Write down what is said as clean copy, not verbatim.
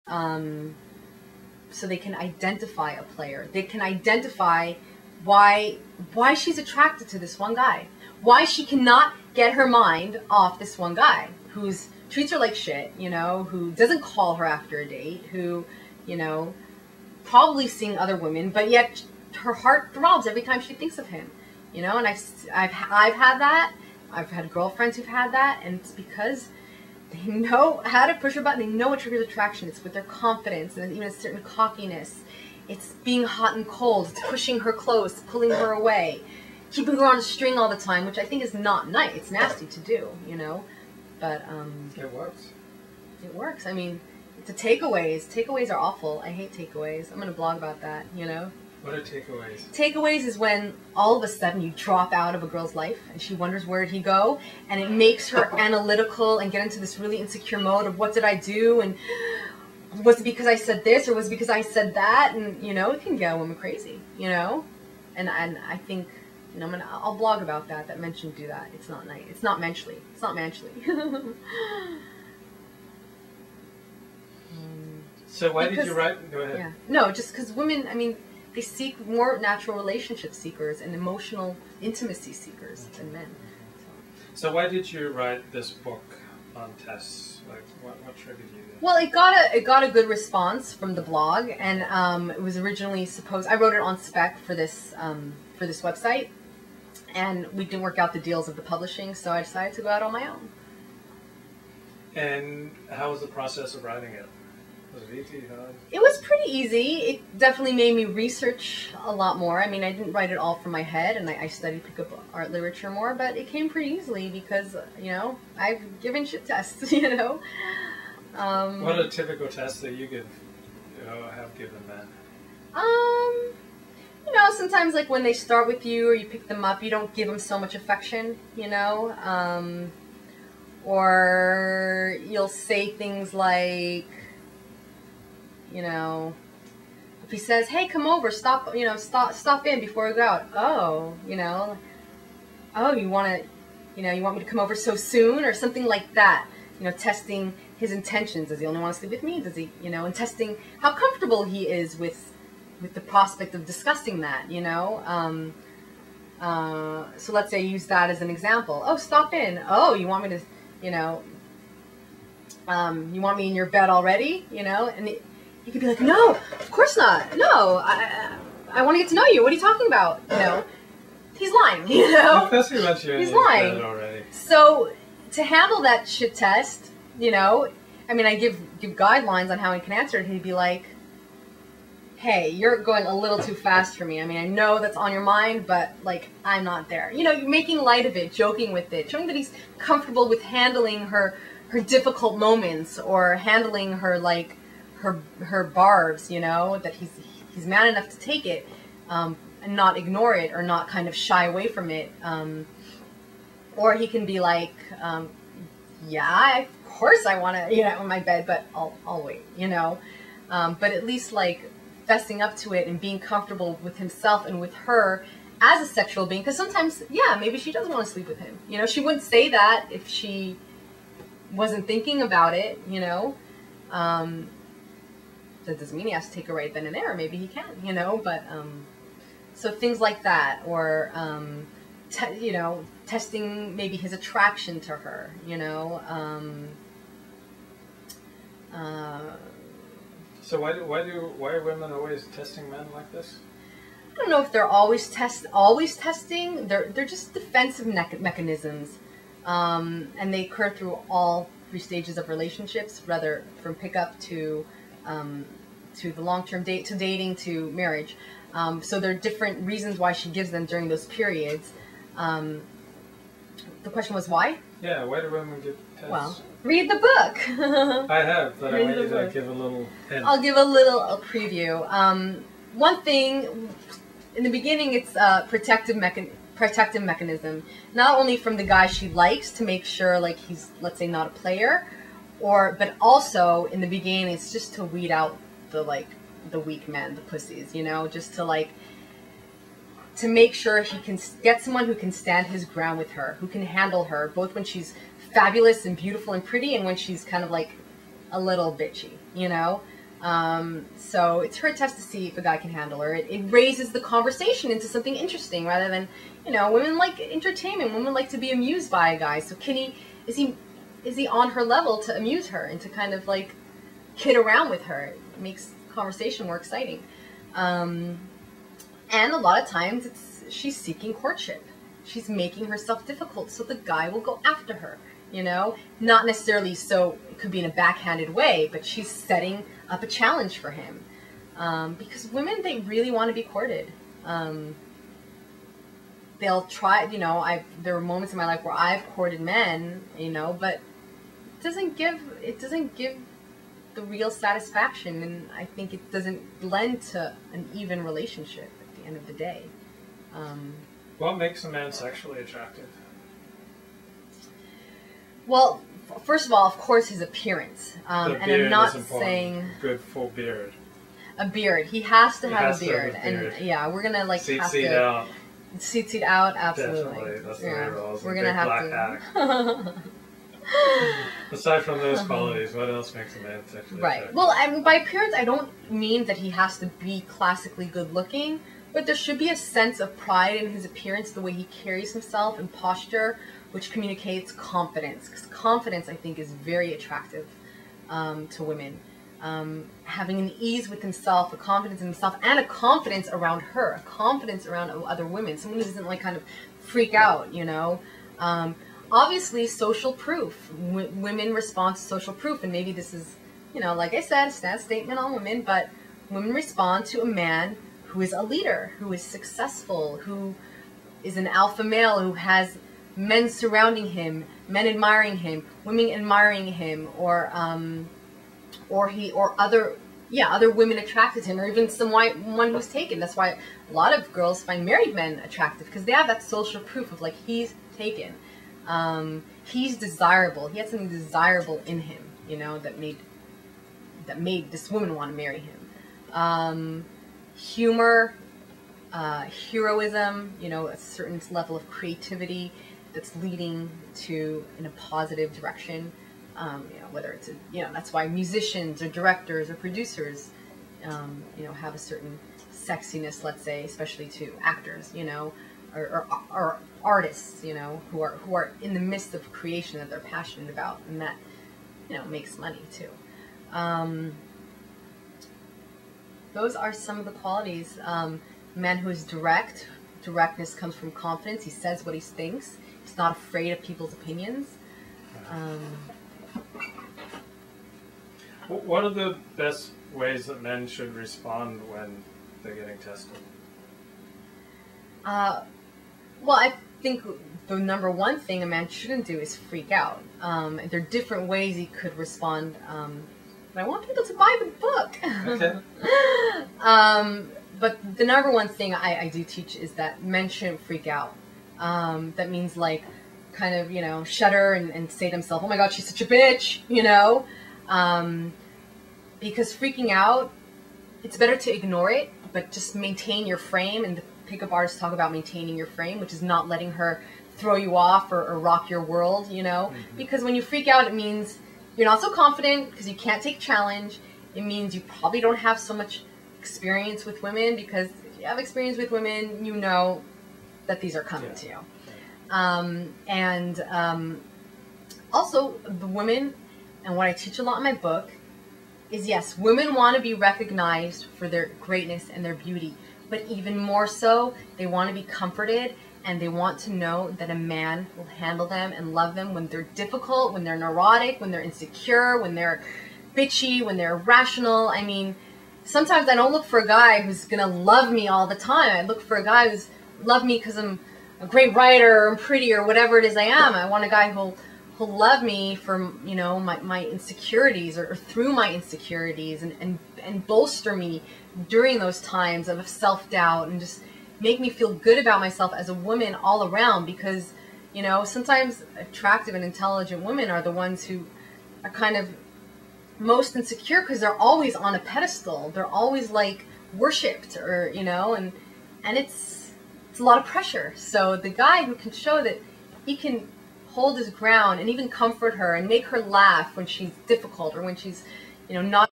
so they can identify a player. They can identify why she's attracted to this one guy. Why she cannot get her mind off this one guy who's treats her like shit, you know, who doesn't call her after a date, who, you know, probably seeing other women, but yet her heart throbs every time she thinks of him, you know. And I've had that. I've had girlfriends who've had that, and it's because they know how to push a button. They know what triggers attraction. It's with their confidence and even a certain cockiness. It's being hot and cold. It's pushing her close, pulling her away, keeping her on a string all the time, which I think is not nice. It's nasty to do, you know. But it works. It works. I mean, the takeaways. Takeaways are awful. I hate takeaways. I'm gonna blog about that, you know. What are takeaways? Takeaways is when all of a sudden you drop out of a girl's life and she wonders where'd he go, and it makes her analytical and get into this really insecure mode of what did I do, and was it because I said this or was it because I said that, and you know, it can get a woman crazy, you know. And I think, you know, I'll blog about that. That men shouldn't do that. It's not nice. It's not menschly. It's not menschly. So why did you write? Go ahead. Yeah. No, just because women, I mean, they seek more natural relationship seekers and emotional intimacy seekers than men. So why did you write this book on tests? Like, what triggered you? Well, it got a good response from the blog, and it was originally I wrote it on spec for this website, and we didn't work out the deals of the publishing, so I decided to go out on my own. And how was the process of writing it? Was it easy? It was pretty easy. It definitely made me research a lot more. I mean, I didn't write it all from my head, and I studied pickup art literature more, but it came pretty easily because, you know, I've given shit tests, you know. What are the typical tests that you have given men? You know, sometimes like when they start with you or you pick them up, you don't give them so much affection, you know. Or you'll say things like, you know, if he says, "Hey, come over, stop in before we go out." Oh, you know, oh, you want me to come over so soon, or something like that. You know, testing his intentions. Does he only want to sleep with me? Does he, you know, and testing how comfortable he is with the prospect of discussing that, you know. So let's say use that as an example. Oh, stop in. Oh, you want me to, you know, you want me in your bed already, you know, and you could be like, no, of course not. No, I want to get to know you. What are you talking about? You know, he's lying, you know. Of course he wants you in his bed already. So to handle that shit test, you know, I mean, I give guidelines on how he can answer it. He'd be like, hey, you're going a little too fast for me. I mean, I know that's on your mind, but like, I'm not there. You know, you're making light of it, joking with it, showing that he's comfortable with handling her difficult moments, or handling her like her barbs, you know, that he's man enough to take it, and not ignore it, or not kind of shy away from it. Or he can be like, yeah, of course I want to, you know, in my bed, but I'll wait, you know. But at least like fessing up to it and being comfortable with himself and with her as a sexual being. Because sometimes, yeah, maybe she doesn't want to sleep with him. You know, she wouldn't say that if she wasn't thinking about it, you know. That doesn't mean he has to take her right then and there. Maybe he can, you know. But so things like that, or you know, testing maybe his attraction to her, you know. So why are women always testing men like this? I don't know if they're always testing. They're just defensive mechanisms, and they occur through all 3 stages of relationships, rather from pickup to the long-term date, to dating, to marriage. So there are different reasons why she gives them during those periods. The question was why? Yeah, why do women give tests? Well, read the book. I have, but I want you to give a little hint. I'll give a preview. One thing, in the beginning, it's a protective mechanism. Not only from the guy she likes to make sure, like, he's, let's say, not a player, but also in the beginning, it's just to weed out the weak men, the pussies, you know, just to to make sure he can get someone who can stand his ground with her, who can handle her, both when she's fabulous and beautiful and pretty, and when she's kind of like a little bitchy, you know. So it's her test to see if a guy can handle her. It raises the conversation into something interesting rather than, women like entertainment. Women like to be amused by a guy. So is he on her level to amuse her and to kind of like kid around with her? It makes conversation more exciting. And a lot of times she's seeking courtship. She's making herself difficult so the guy will go after her, not necessarily so it could be in a backhanded way, but she's setting up a challenge for him. Because women, they really want to be courted. They'll try, there were moments in my life where I've courted men, but it doesn't give the real satisfaction, and I think it doesn't lend to an even relationship at the end of the day. What makes a man sexually attractive? Well, first of all, of course, his appearance. And I'm not saying good full beard. A beard. He has to have a beard. And yeah, we're gonna like seat out. Seat out, absolutely. Definitely, that's the way it rolls. We're gonna have to. Aside from those qualities, what else makes a man sexually attractive? Well, by appearance, I don't mean that he has to be classically good looking, but there should be a sense of pride in his appearance, the way he carries himself and posture, which communicates confidence. Because confidence, I think, is very attractive to women. Having an ease with himself, a confidence in himself, and a confidence around her, a confidence around other women. Someone who doesn't like kind of freak out, Obviously, social proof. Women respond to social proof, and maybe this is, like I said, it's not a statement on women, but women respond to a man who is a leader, who is successful, who is an alpha male, who has men surrounding him, men admiring him, women admiring him, or other women attracted to him, or even someone who's taken. That's why a lot of girls find married men attractive, because they have that social proof of like, he's taken. He's desirable. He had something desirable in him, that made this woman want to marry him. Humor, heroism, a certain level of creativity that's leading in a positive direction. Whether it's that's why musicians or directors or producers, have a certain sexiness, let's say, especially to actors, or artists, who are in the midst of creation that they're passionate about, and that, makes money too. Those are some of the qualities. A man who is direct. Directness comes from confidence. He says what he thinks. He's not afraid of people's opinions. What are the best ways that men should respond when they're getting tested? Well, I think the number one thing a man shouldn't do is freak out. There are different ways he could respond, but I want people to buy the book. Okay. But the number one thing I do teach is that men shouldn't freak out. That means like kind of, shudder and say to themselves, oh my God, she's such a bitch, because freaking out, it's better to ignore it, but just maintain your frame. And the pickup artists talk about maintaining your frame, which is not letting her throw you off or rock your world, because when you freak out, it means you're not so confident because you can't take challenge. It means you probably don't have so much experience with women, because if you have experience with women, you know that these are coming to you. Also, the women, and what I teach a lot in my book, is yes, women want to be recognized for their greatness and their beauty, but even more so, they want to be comforted, and they want to know that a man will handle them and love them when they're difficult, when they're neurotic, when they're insecure, when they're bitchy, when they're irrational. I mean, sometimes I don't look for a guy who's going to love me all the time. I look for a guy who's love me because I'm a great writer, or I'm pretty, or whatever it is I am. I want a guy who'll love me for, my insecurities, or through my insecurities, and bolster me during those times of self-doubt, and just make me feel good about myself as a woman all around. Because, sometimes attractive and intelligent women are the ones who are kind of most insecure, because they're always on a pedestal. They're always like worshipped, or, and it's a lot of pressure. So the guy who can show that he can hold his ground and even comfort her and make her laugh when she's difficult, or when she's, not